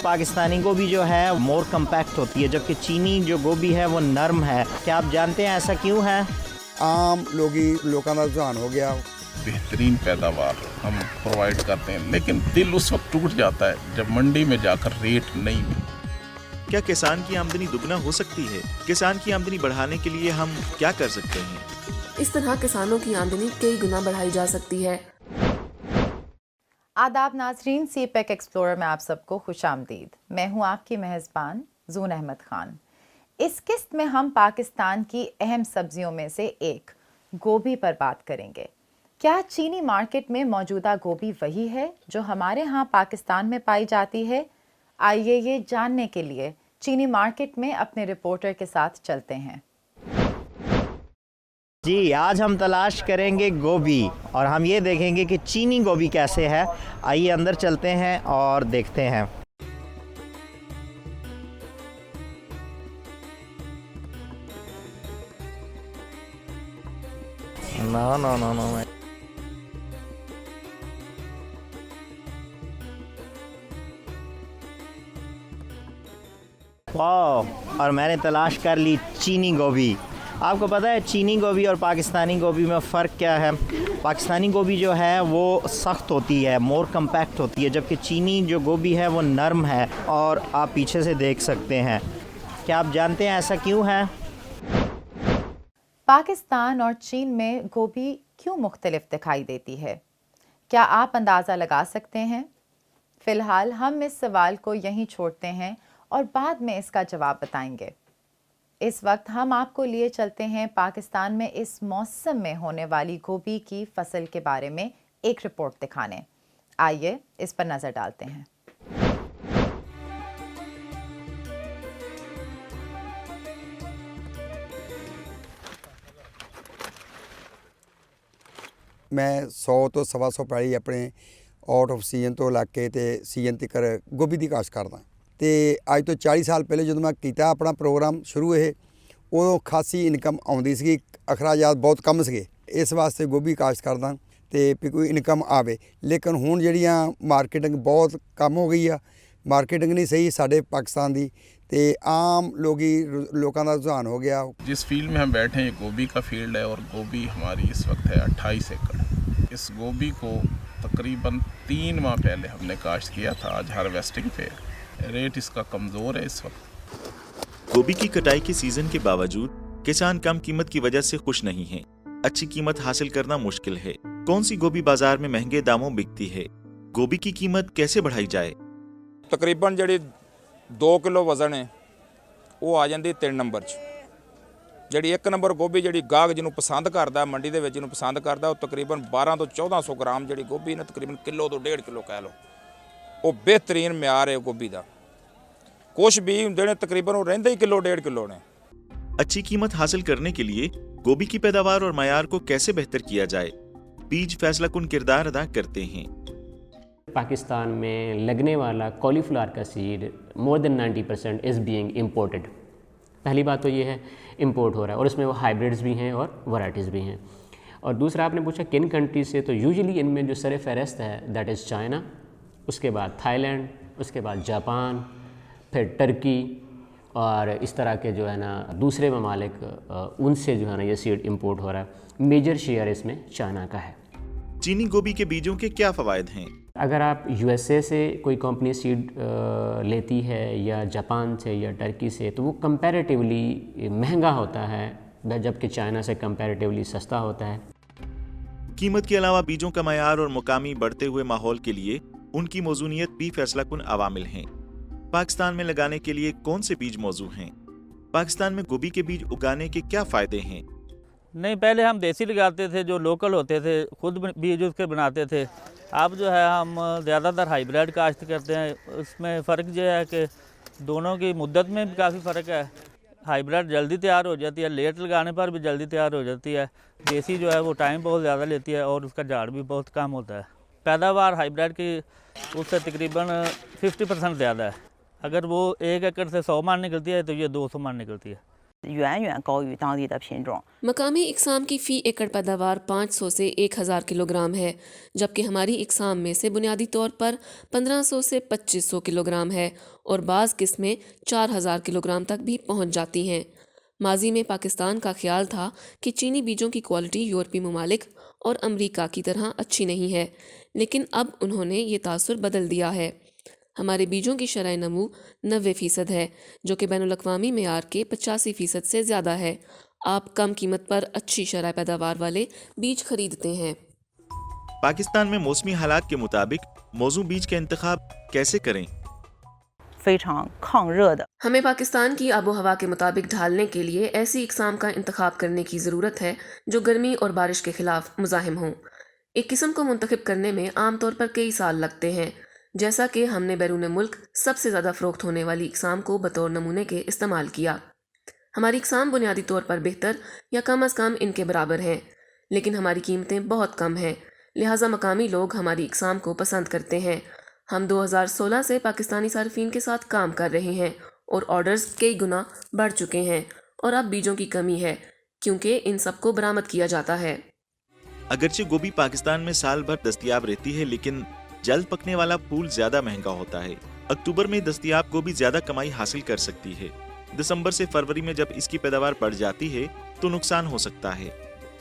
पाकिस्तानी गोभी जो है मोर कम्पैक्ट होती है, जबकि चीनी जो गोभी है वो नरम है। क्या आप जानते हैं ऐसा क्यों है? आम लोगों का रुझान हो गया। बेहतरीन पैदावार हम प्रोवाइड करते हैं, लेकिन दिल उस वक्त टूट जाता है जब मंडी में जाकर रेट नहीं मिलता। क्या किसान की आमदनी दुगना हो सकती है? किसान की आमदनी बढ़ाने के लिए हम क्या कर सकते हैं? इस तरह किसानों की आमदनी कई गुना बढ़ाई जा सकती है। आदाब नाजरीन, सीपेक एक्सप्लोरर में आप सबको खुश आमदीद। मैं हूँ आपकी मेज़बान जून अहमद खान। इस किस्त में हम पाकिस्तान की अहम सब्जियों में से एक गोभी पर बात करेंगे। क्या चीनी मार्केट में मौजूदा गोभी वही है जो हमारे यहाँ पाकिस्तान में पाई जाती है? आइए ये जानने के लिए चीनी मार्केट में अपने रिपोर्टर के साथ चलते हैं। जी, आज हम तलाश करेंगे गोभी और हम ये देखेंगे कि चीनी गोभी कैसे है। आइए अंदर चलते हैं और देखते हैं। नो वाह, और मैंने तलाश कर ली चीनी गोभी। आपको पता है चीनी गोभी और पाकिस्तानी गोभी में फ़र्क क्या है? पाकिस्तानी गोभी जो है वो सख्त होती है, मोर कम्पैक्ट होती है, जबकि चीनी जो गोभी है वो नरम है और आप पीछे से देख सकते हैं। क्या आप जानते हैं ऐसा क्यों है? पाकिस्तान और चीन में गोभी क्यों मुख्तलिफ दिखाई देती है? क्या आप अंदाज़ा लगा सकते हैं? फ़िलहाल हम इस सवाल को यहीं छोड़ते हैं और बाद में इसका जवाब बताएंगे। इस वक्त हम आपको लिए चलते हैं पाकिस्तान में इस मौसम में होने वाली गोभी की फसल के बारे में एक रिपोर्ट दिखाने। आइए इस पर नज़र डालते हैं। मैं 100 ਤੋਂ 125 ਪੈਲੀ ਆਪਣੇ ਆਊਟ ਆਫ ਸੀਜ਼ਨ ਤੋਂ ਲਾ ਕੇ ਤੇ ਸੀਜ਼ਨ ਤੱਕ ਗੋਭੀ ਦੀ ਕਾਸ਼ਤ ਕਰਦਾ। ਤੇ ਅੱਜ ਤੋਂ 40 ਸਾਲ ਪਹਿਲੇ ਜਦੋਂ ਮੈਂ ਕੀਤਾ ਆਪਣਾ ਪ੍ਰੋਗਰਾਮ ਸ਼ੁਰੂ, ਇਹ ਉਦੋਂ ਖਾਸੀ ਇਨਕਮ ਆਉਂਦੀ ਸੀ, ਅਖਰਾਜਾਤ ਬਹੁਤ ਕਮ ਸੀਗੇ। ਇਸ ਵਾਸਤੇ ਗੋਭੀ ਕਾਸ਼ਤ ਕਰਦਾ ਤੇ ਵੀ ਕੋਈ ਇਨਕਮ ਆਵੇ। ਲੇਕਿਨ ਹੁਣ ਜਿਹੜੀਆਂ ਮਾਰਕੀਟਿੰਗ ਬਹੁਤ ਕਮ ਹੋ ਗਈ ਆ, मार्केटिंग नहीं सही साढ़े पाकिस्तान की, तो आम लोगों का रुझान हो गया। जिस फील्ड में हम बैठे हैं ये गोभी का फील्ड है और गोभी हमारी इस वक्त है 28 एकड़। इस गोभी को तकरीबन 3 माह पहले हमने काश्त किया था। आज हार्वेस्टिंग पे रेट इसका कमज़ोर है इस वक्त। गोभी की कटाई के सीजन के बावजूद किसान कम कीमत की वजह से खुश नहीं है। अच्छी कीमत हासिल करना मुश्किल है। कौन सी गोभी बाजार में महंगे दामों बिकती है? गोभी की कीमत कैसे बढ़ाई जाए? तकरीबन जी 2 किलो वजन है वो आ जाती 3 नंबर च। जी 1 नंबर गोभी जी गाहक जिन्हों पसंद करता, मंडी के जिन्हों पसंद करता, वो तकरीबन 1200 तो 1400 ग्राम जी गोभी ने तकरीबन किलो तो 1.5 किलो कह लो, वो बेहतरीन म्यार है गोभी का। कुछ भी होंगे ने तकरीबन वो रहिंदे ही किलो 1.5 किलो ने। अच्छी कीमत हासिल करने के लिए गोभी की पैदावार और मयार को कैसे बेहतर किया जाए? बीज फैसलाकुन किरदार अदा करते हैं। पाकिस्तान में लगने वाला कॉलीफ्लावर का seed more than 90% is being imported. पहली बात तो ये है इंपोर्ट हो रहा है, और इसमें वो हाइब्रिड्स भी हैं और वैराइटीज़ भी हैं। और दूसरा आपने पूछा किन कंट्रीज से, तो यूजुअली इनमें जो सर फहरस्त है दैट इज़ चाइना, उसके बाद थाईलैंड, उसके बाद जापान, फिर टर्की, और इस तरह के जो है ना दूसरे ममालिक उनसे जो है ना ये सीड इंपोर्ट हो रहा है। मेजर शेयर इसमें चाइना का है। चीनी गोभी के बीजों के क्या फ़वाइद हैं? अगर आप यूएसए से कोई कंपनी सीड लेती है या जापान से या टर्की से, तो वो कंपैरेटिवली महंगा होता है, जबकि चाइना से कंपैरेटिवली सस्ता होता है। कीमत के अलावा बीजों का मयार और मुकामी बढ़ते हुए माहौल के लिए उनकी मौजूनियत भी फैसलाकुन अवामिल हैं। पाकिस्तान में लगाने के लिए कौन से बीज मौजू हैं? पाकिस्तान में गोभी के बीज उगाने के क्या फ़ायदे हैं? नहीं, पहले हम देसी लगाते थे, जो लोकल होते थे, खुद बीज उसके बनाते थे। अब जो है हम ज़्यादातर हाइब्रिड काश्त करते हैं। उसमें फ़र्क जो है कि दोनों की मुद्दत में भी काफ़ी फ़र्क है। हाइब्रिड जल्दी तैयार हो जाती है, लेट लगाने पर भी जल्दी तैयार हो जाती है। देसी जो है वो टाइम बहुत ज़्यादा लेती है और उसका झाड़ भी बहुत कम होता है। पैदावार हाइब्रिड की उससे तकरीबन 50% ज़्यादा है। अगर वो 1 एकड़ से 100 मन निकलती है तो ये 200 मन निकलती है। 远远高于当地的品种。 मकामी इकसाम की फ़ी एकड़ पैदावार 500 से 1000 किलोग्राम है, जबकि हमारी इकसाम में से बुनियादी तौर पर 1500 से 2500 किलोग्राम है और बाज़ किस्में 4000 किलोग्राम तक भी पहुंच जाती हैं। माजी में पाकिस्तान का ख्याल था कि चीनी बीजों की क्वालिटी यूरोपीय ममालिक और अमरीका की तरह अच्छी नहीं है, लेकिन अब उन्होंने ये तासुर बदल दिया है। हमारे बीजों की शरह नमू 90% है, जो कि बैनुल-अक़वामी मेयार के 85% से ज़्यादा है। आप कम कीमत पर अच्छी शरह पैदावार वाले बीज खरीदते हैं। पाकिस्तान में मौसमी हालात के मुताबिक मौजू बीज का इंतखाब कैसे करें? 非常抗热的。 हमें पाकिस्तान की आबो हवा के मुताबिक ढालने के लिए ऐसी इकसाम का इंतखाब करने की ज़रूरत है जो गर्मी और बारिश के खिलाफ मुज़ाहिम हों। एक किस्म को मुंतखब करने में आमतौर पर कई साल लगते हैं, जैसा कि हमने बैरून मुल्क सबसे ज़्यादा फ़रोख्त होने वाली इकसाम को बतौर नमूने के इस्तेमाल किया। हमारी इकसाम बुनियादी तौर पर बेहतर या कम अज़ कम इनके बराबर हैं, लेकिन हमारी कीमतें बहुत कम हैं, लिहाजा मकामी लोग हमारी इकसाम को पसंद करते हैं। हम 2016 से पाकिस्तानी सार्फिन के साथ काम कर रहे हैं और ऑर्डर्स कई गुना बढ़ चुके हैं और अब बीजों की कमी है क्योंकि इन सबको बरामद किया जाता है। अगरचे गोभी पाकिस्तान में साल भर दस्तयाब रहती है, लेकिन जल्द पकने वाला फूल ज्यादा महंगा होता है। अक्टूबर में दस्तयाब गोभी ज्यादा कमाई हासिल कर सकती है। दिसंबर से फरवरी में जब इसकी पैदावार बढ़ जाती है तो नुकसान हो सकता है।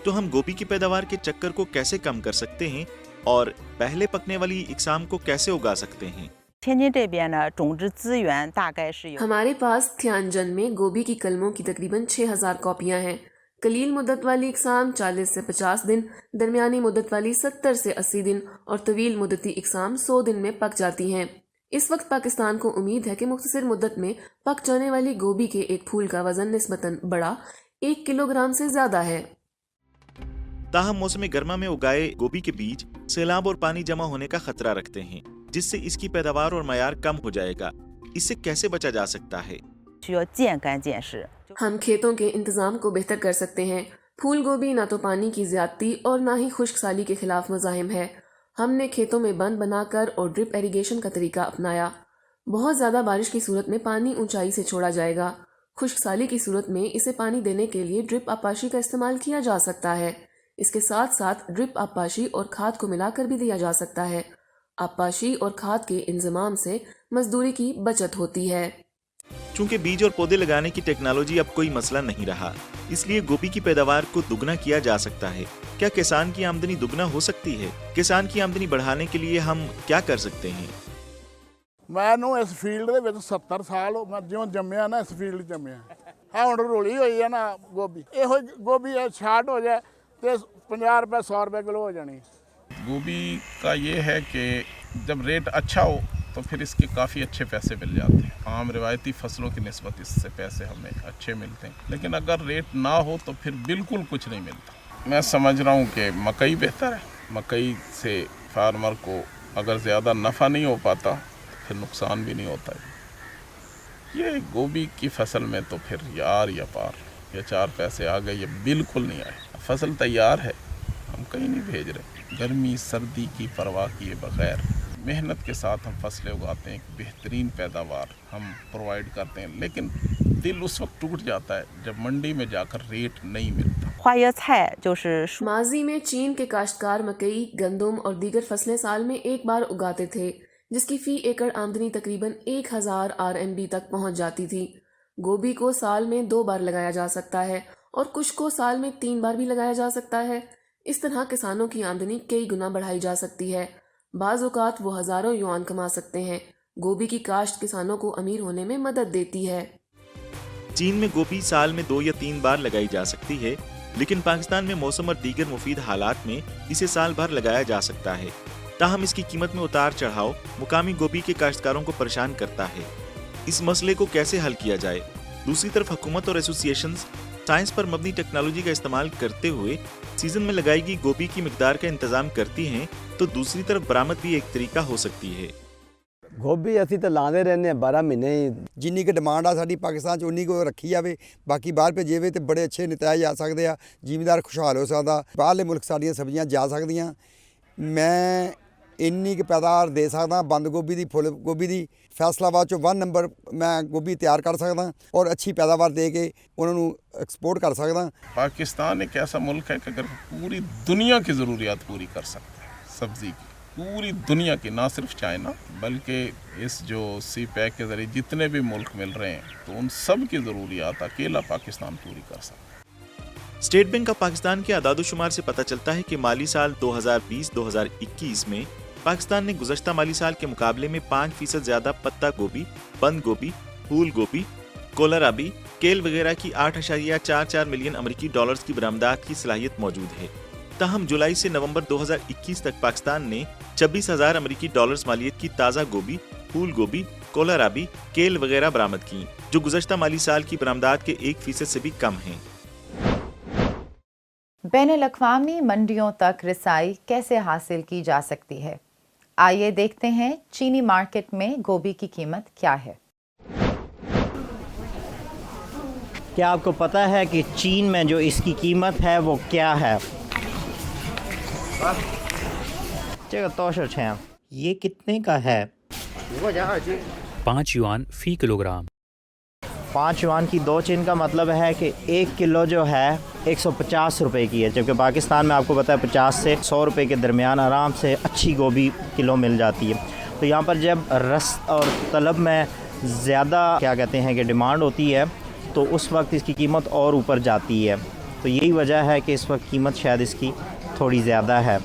तो हम गोभी की पैदावार के चक्कर को कैसे कम कर सकते हैं और पहले पकने वाली इकसाम को कैसे उगा सकते हैं? 天津这边呢，种植资源大概是有 हमारे पास थ्यानजन में गोभी की कलमों की तकरीबन 6000 कॉपियां हैं। कलील मुद्दत वाली इकसाम 40 से 50 दिन, दरमियानी मुद्दत वाली 70 से 80 दिन और तवील मुद्दती इकसाम 100 दिन में पक जाती हैं। इस वक्त पाकिस्तान को उम्मीद है कि मुख्तसर मुद्दत में पक जाने वाली गोभी के एक फूल का वजन निस्बतन बड़ा 1 किलोग्राम से ज्यादा है। ताहम मौसम गर्मा में उगाए गोभी के बीज सैलाब और पानी जमा होने का खतरा रखते हैं, जिससे इसकी पैदावार और मयार कम हो जाएगा। इससे कैसे बचा जा सकता है? 需要见干见湿。 हम खेतों के इंतजाम को बेहतर कर सकते हैं। फूल गोभी ना तो पानी की ज्यादती और ना ही खुश्क साली के खिलाफ मुजाहिम है। हमने खेतों में बंद बनाकर और ड्रिप इरिगेशन का तरीका अपनाया। बहुत ज्यादा बारिश की सूरत में पानी ऊंचाई से छोड़ा जाएगा। खुश्क साली की सूरत में इसे पानी देने के लिए ड्रिप आपाशी का इस्तेमाल किया जा सकता है। इसके साथ साथ ड्रिप आपाशी और खाद को मिलाकर भी दिया जा सकता है। आपाशी और खाद के इंतजाम से मजदूरी की बचत होती है। चूंकि बीज और पौधे लगाने की टेक्नोलॉजी अब कोई मसला नहीं रहा, इसलिए गोभी की पैदावार को दुगना किया जा सकता है। क्या किसान की आमदनी दुगना हो सकती है? किसान की आमदनी बढ़ाने के लिए हम क्या कर सकते हैं? मैनू इस फील्ड ਦੇ ਵਿੱਚ 70 ਸਾਲ ਮੈਂ ਜਿਉਂ ਜੰਮਿਆ ਨਾ ਇਸ ਫੀਲਡ ਜੰਮਿਆ ਹਾਂ ਹੁਣ ਰੋਲੀ ਹੋਈ ਹੈ ਨਾ ਗੋਭੀ ਇਹੋ ਗੋਭੀ ਛਾਟ ਹੋ ਜਾਏ ਤੇ 50 रुपए 100 रुपए किलो हो जानी। गोभी का ये है कि जब रेट अच्छा हो तो फिर इसके काफ़ी अच्छे पैसे मिल जाते हैं। आम रिवायती फसलों की निस्बत इससे पैसे हमें अच्छे मिलते हैं, लेकिन अगर रेट ना हो तो फिर बिल्कुल कुछ नहीं मिलता। मैं समझ रहा हूँ कि मकई बेहतर है। मकई से फार्मर को अगर ज़्यादा नफ़ा नहीं हो पाता फिर नुकसान भी नहीं होता है। ये गोभी की फसल में तो फिर यार या पार, ये 4 पैसे आ गए, ये बिल्कुल नहीं आए। फसल तैयार है, हम कहीं नहीं भेज रहे। गर्मी सर्दी की परवाह किए बगैर मेहनत के साथ हम फसलें उगाते हैं, एक बेहतरीन पैदावार हम प्रोवाइड करते हैं, लेकिन दिल उस वक्त टूट जाता है जब मंडी में जाकर रेट नहीं मिलता। 花椰菜就是 माजी में चीन के काश्तकार मकई, गंदम और दीगर फसलें साल में एक बार उगाते थे, जिसकी फी एकड़ आमदनी तकरीबन 1000 RMB तक पहुंच जाती थी। गोभी को साल में 2 बार लगाया जा सकता है और कुछ को साल में 3 बार भी लगाया जा सकता है। इस तरह किसानों की आमदनी कई गुना बढ़ाई जा सकती है। बाज़ औक़ात वो हज़ारों युआन कमा सकते हैं। गोभी की काश्त किसानों को अमीर होने में मदद देती है। चीन में गोभी साल में 2 या 3 बार लगाई जा सकती है, लेकिन पाकिस्तान में मौसम और दीगर मुफीद हालात में इसे साल भर लगाया जा सकता है। ताहम इसकी कीमत में उतार चढ़ाव मुकामी गोभी के काश्तकारों को परेशान करता है। इस मसले को कैसे हल किया जाए? दूसरी तरफ हुकूमत और एसोसिएशंस साइंस पर मबनी टेक्नोलॉजी का इस्तेमाल करते हुए सीजन में लगाई गई गोभी की मिकदार का इंतजाम करती हैं, तो दूसरी तरफ बरामद भी एक तरीका हो सकती है। गोभी ਅਸੀਂ ਤਾਂ ਲਾਉਂਦੇ ਰਹਿੰਦੇ ਹਾਂ 12 ਮਹੀਨੇ। ਜਿੰਨੀ ਕਿ ਡਿਮਾਂਡ ਆ ਸਾਡੀ ਪਾਕਿਸਤਾਨ 'ਚ ਉਨੀ ਕੋ ਰੱਖੀ ਜਾਵੇ, ਬਾਕੀ ਬਾਹਰ ਭੇਜੇਵੇ ਤੇ ਬੜੇ ਅੱਛੇ ਨਤੀਜੇ ਆ ਸਕਦੇ ਆ। ਜ਼ਿਮੀਂਦਾਰ ਖੁਸ਼ਹਾਲ ਹੋ ਸਕਦਾ, ਬਾਹਰਲੇ ਮੁਲਕ ਸਾਡੀਆਂ ਸਬਜ਼ੀਆਂ ਜਾ ਸਕਦੀਆਂ। ਮੈਂ ਇੰਨੀ ਕੁ ਪੈਦਾਵਾਰ ਦੇ ਸਕਦਾ ਬੰਦ ਗੋਭੀ ਦੀ, ਫੁੱਲ ਗੋਭੀ ਦੀ। ਫੈਸਲਾਬਾਦ ਚੋਂ 1 ਨੰਬਰ ਮੈਂ ਗੋਭੀ ਤਿਆਰ ਕਰ ਸਕਦਾ ਔਰ ਅੱਛੀ ਪੈਦਾਵਾਰ ਦੇ ਕੇ ਉਹਨਾਂ ਨੂੰ ਐਕਸਪੋर्ट कर सकता। पाकिस्तान एक ऐसा मुल्क है कि अगर पूरी दुनिया की ज़रूरियात पूरी कर सकता है सब्ज़ी की, पूरी दुनिया की, ना सिर्फ चाइना बल्कि इस जो सी पैक के ज़रिए जितने भी मुल्क मिल रहे हैं तो उन सब की ज़रूरियात अकेला पाकिस्तान पूरी कर सकता है। स्टेट बैंक ऑफ पाकिस्तान के आदादोशुमार से पता चलता है कि माली साल 2020-2021 में पाकिस्तान ने गुज़श्ता माली साल के मुकाबले में 5% ज़्यादा पत्ता गोभी, बंद गोभी, फूल गोभी, कोलराबी, केल वगैरह की 8.44 मिलियन अमेरिकी डॉलर्स की बरामदात की सलाहियत मौजूद है। ताहम जुलाई से नवंबर 2021 तक पाकिस्तान ने 26,000 अमेरिकी डॉलर्स मालियत की ताज़ा गोभी, फूल गोभी, कोलराबी, केल वगैरह बरामद की, जो गुज़श्ता माली साल की बरामदात के 1% से भी कम हैं। बैनुल-अक़वामी मंडियों तक रसाई कैसे हासिल की जा सकती है? आइए देखते हैं चीनी मार्केट में गोभी की कीमत क्या है। क्या आपको पता है कि चीन में जो इसकी कीमत है वो क्या है? ये कितने का है? 5 युआन फी किलोग्राम। 5 युआन की 2 चीन का मतलब है कि 1 किलो जो है 150 रुपए की है, जबकि पाकिस्तान में आपको पता है 50 से 100 रुपए के दरमियान आराम से अच्छी गोभी किलो मिल जाती है। तो यहाँ पर जब रस और तलब में ज़्यादा क्या कहते हैं कि डिमांड होती है तो उस वक्त इसकी कीमत और ऊपर जाती है। तो यही वजह है कि इस वक्त कीमत शायद इसकी थोड़ी ज़्यादा है।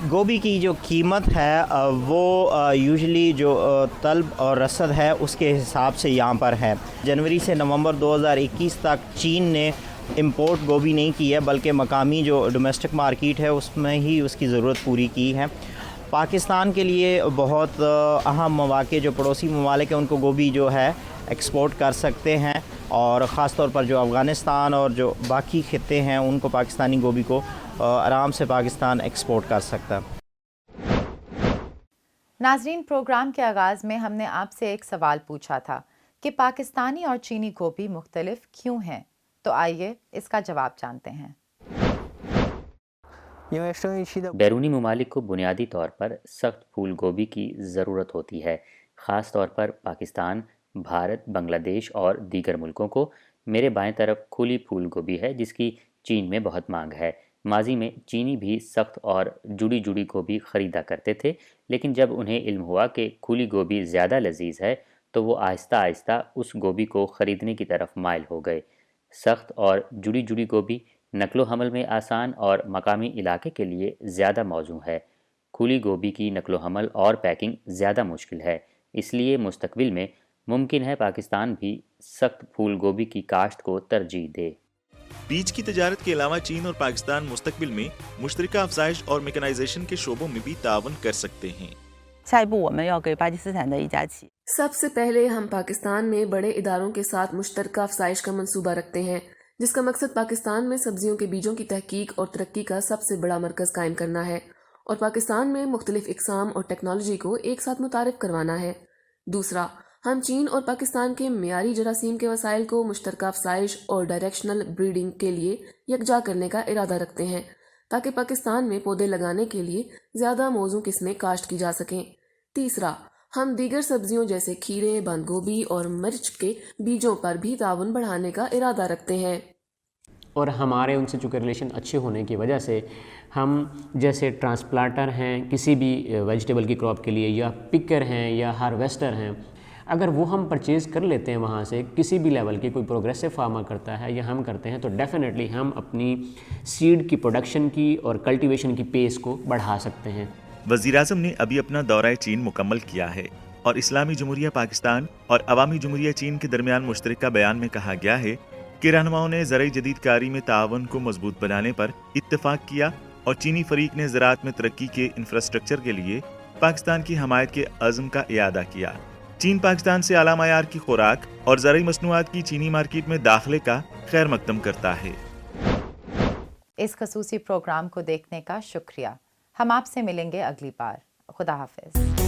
गोभी की जो कीमत है वो यूजुअली जो तलब और रसद है उसके हिसाब से यहाँ पर है। जनवरी से नवंबर 2021 तक चीन ने इंपोर्ट गोभी नहीं की है, बल्कि मकामी जो डोमेस्टिक मार्केट है उसमें ही उसकी ज़रूरत पूरी की है। पाकिस्तान के लिए बहुत अहम मौक़े जो पड़ोसी ममालिक हैं उनको गोभी जो है एक्सपोर्ट कर सकते हैं, और ख़ास तौर पर जो अफ़गानिस्तान और जो बाकी खित्ते हैं उनको पाकिस्तानी गोभी को आराम से पाकिस्तान एक्सपोर्ट कर सकता है। नाज़रीन, प्रोग्राम के आगाज़ में हमने आपसे एक सवाल पूछा था कि पाकिस्तानी और चीनी गोभी मुख्तलिफ क्यों हैं, तो आइए इसका जवाब जानते हैं। बैरूनी ममालिक को बुनियादी तौर पर सख्त फूल गोभी की ज़रूरत होती है। ख़ास तौर पर पाकिस्तान, भारत, बांग्लादेश और दीगर मुल्कों को मेरे बाएं तरफ खुली फूल गोभी है जिसकी चीन में बहुत मांग है। माजी में चीनी भी सख्त और जुड़ी जुड़ी गोभी ख़रीदा करते थे, लेकिन जब उन्हें इल्म हुआ कि खुली गोभी ज़्यादा लजीज है तो वो आहिस्ता आहिस्ता उस गोभी को ख़रीदने की तरफ माइल हो गए। सख्त और जुड़ी जुड़ी गोभी नकलो हमल में आसान और मकामी इलाके के लिए ज़्यादा मौजू है। खुली गोभी की नकलो हमल और पैकिंग ज़्यादा मुश्किल है, इसलिए मुस्तकबिल में मुमकिन है पाकिस्तान भी सख्त फूल गोभी की काश्त को तरजीह दे। बीज की तजारत के अलावा चीन और पाकिस्तान मुस्तकबिल में मुश्तरका अफजाइश और मेकनाइजेशन के शोबों में भी तावन कर सकते हैं। सबसे पहले हम पाकिस्तान में बड़े इदारों के साथ मुश्तरका अफजाइश का मंसूबा रखते हैं, जिसका मकसद पाकिस्तान में सब्जियों के बीजों की तहकीक और तरक्की का सबसे बड़ा मरकज़ कायम करना है और पाकिस्तान में मुख्तलिफ इक़साम और टेक्नोलॉजी को एक साथ मुतारिफ करवाना है। दूसरा, हम चीन और पाकिस्तान के मियारी जरासीम के वसाइल को मुश्तरका अफजाइश और डायरेक्शनल ब्रीडिंग के लिए यकजा करने का इरादा रखते हैं, ताकि पाकिस्तान में पौधे लगाने के लिए ज़्यादा मौजू किस्में काश्त की जा सकें। तीसरा, हम दीगर सब्जियों जैसे खीरे, बंद गोभी और मिर्च के बीजों पर भी ताउन बढ़ाने का इरादा रखते हैं। और हमारे उनसे चूँकि रिलेशन अच्छे होने की वजह से हम जैसे ट्रांसप्लांटर हैं किसी भी वेजिटेबल की क्रॉप के लिए, या पिकर हैं या हार्वेस्टर हैं, अगर वो हम परचेज़ कर लेते हैं वहाँ से, किसी भी लेवल की कोई प्रोग्रेसिव फार्मर करता है या हम करते हैं, तो डेफिनेटली हम अपनी सीड की प्रोडक्शन की और कल्टीवेशन की पेस को बढ़ा सकते हैं। वज़ीर-ए-आज़म ने अभी अपना दौरा चीन मुकम्मल किया है और इस्लामी जमहूरिया पाकिस्तान और अवामी जमहूरिया चीन के दरमियान मुश्तरका बयान में कहा गया है कि रहनुमाओं ने ज़राई जदीदकारी में तावन को मजबूत बनाने पर इत्तेफाक किया और चीनी फरीक ने ज़राअत में तरक्की के इंफ्रास्ट्रक्चर के लिए पाकिस्तान की हमायत के अज़्म का इयादा किया। चीन पाकिस्तान से आला मायार की खुराक और ज़राई मसनूआत की चीनी मार्केट में दाखिले का खैर मकदम करता है। इस खसूसी प्रोग्राम को देखने का शुक्रिया। हम आपसे मिलेंगे अगली बार। खुदा हाफिज।